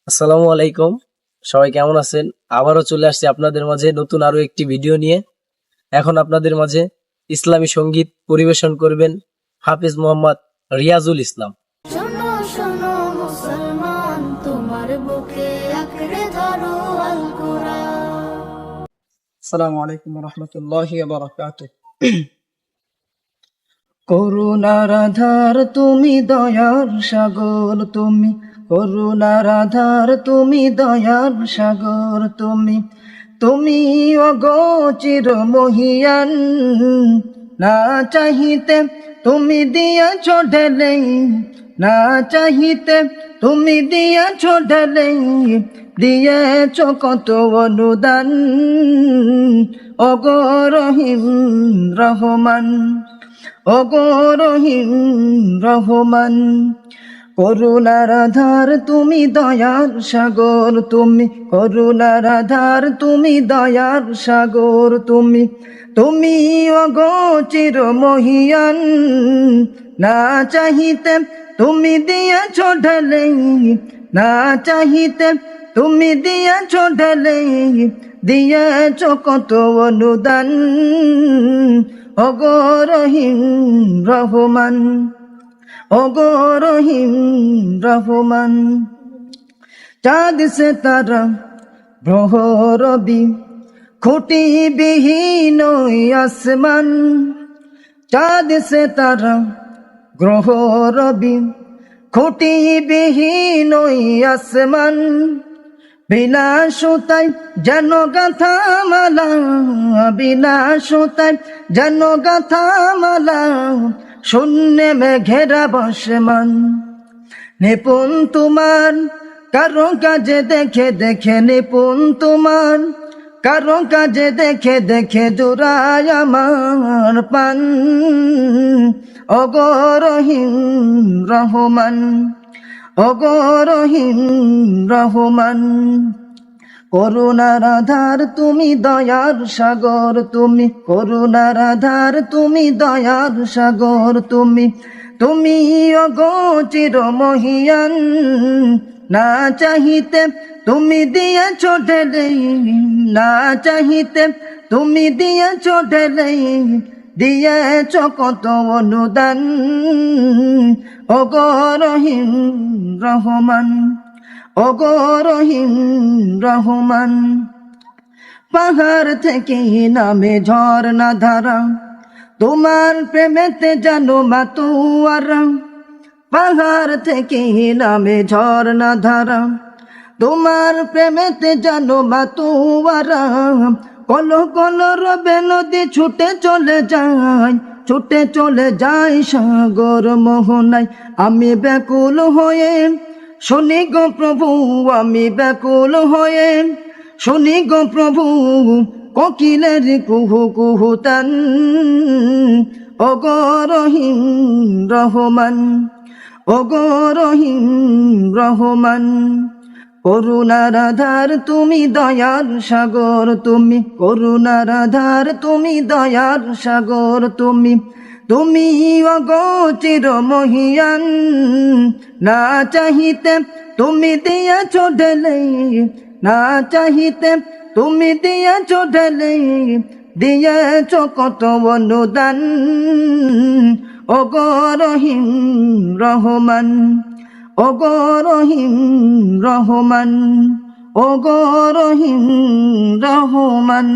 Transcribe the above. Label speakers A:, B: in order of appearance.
A: আসসালামু আলাইকুম। সবাই কেমন আছেন? আবারও চলে আসছি আপনাদের মাঝে নতুন আরো একটি ভিডিও নিয়ে। এখন আপনাদের মাঝে ইসলামী সঙ্গীত পরিবেশন করবেন হাফেজ মোহাম্মদ রিয়াজুল ইসলাম।
B: শোনো শোনো মুসলমান, তোমার বুকে আঁকড়ে ধরো আল কোরআন।
C: আসসালামু আলাইকুম রহমতুল্লাহি ওয়া বারাকাতুহু। করুণার আধার তুমি, দয়ার সাগর তুমি, করুণার আধার তুমি, দয়ার সাগর তুমি, তুমি অগোচর মহিয়ান, না চাহিতে তুমি দিয়াছ ঢেলে, না চাহিতে তুমি দিয়াছ ঢেলে, দিয়েছ কত অনুদান, ওগো রহিম রহমান, ওগো রহিম রহমান। করুণার আধার তুমি, দয়ার সাগর তুমি, করুণার আধার তুমি, দয়ার সাগর তুমি, তুমি অগোচর মহিয়ান, না চাহিতে তুমি দিয়েছ ঢেলে, না চাহিতে তুমি দিয়েছ ঢেলে, দিয়েছ কত অনুদান, ওগো রহিম রহমান, ওগো রহিম রহমান। চাঁদ সে তারা গ্রহ রবি, খুঁটি বিহীন আসমান, চাঁদ সে তারা গ্রহ রবি, খুঁটি বিহীন আসমান, বিলাসতায় যেন গাথা মালা, বিলাসতায় যেন গাথা মালা, শূন্যে মেঘেরা বসমান। নিপুণ তোমার কারো কাজে দেখে দেখে, নিপুণ তোমার কারো কাজে দেখে দেখে, জোড়ায় আমার পান, ওগো রহিম রহমান, ওগো রহিম রহমান। করুণার আধার তুমি, দয়ার সাগর তুমি, করুণার আধার তুমি, দয়ার সাগর তুমি, তুমি অগোচর মহিয়ান, না চাহিতে তুমি দিয়েছ ঢেলে, না চাহিতে তুমি দিয়েছ ঢেলে, দিয়েছ কত অনুদান, ওগো রহিম রহমান, ওগো রহিম রহমান। পাহাড় থেকে নামে ঝর্ণা ধারা, তোমার প্রেমেতে জানো মাতুয়ারা, পাহাড় থেকে নামে ঝর্ণা ধারা, তোমার প্রেমেতে জানো মাতুয়ারা, কলো কলো রবে নদী ছুটে চলে যায়, ছুটে চলে যায় সাগর মোহনায়। আমি ব্যাকুল হয়ে শুনি গো প্রভু, আমি ব্যাকুল হয়ে শুনি গো প্রভু, কোকিলের কুহু কুহু তান, ওগো রহিম রহমান, ওগো রহিম রহমান। করুণার আধার তুমি, দয়ার সাগর তুমি, করুণার আধার তুমি, দয়ার সাগর তুমি, তুমি অগোচর মহিয়ান, না চাহিতে তুমি দিয়েছ ঢেলে, না চাহিতে তুমি দিয়েছ ঢেলে, দিয়েছ কত অনুদান, ওগো রহিম রহমান, ওগো রহিম রহমান, ওগো রহিম রহমান।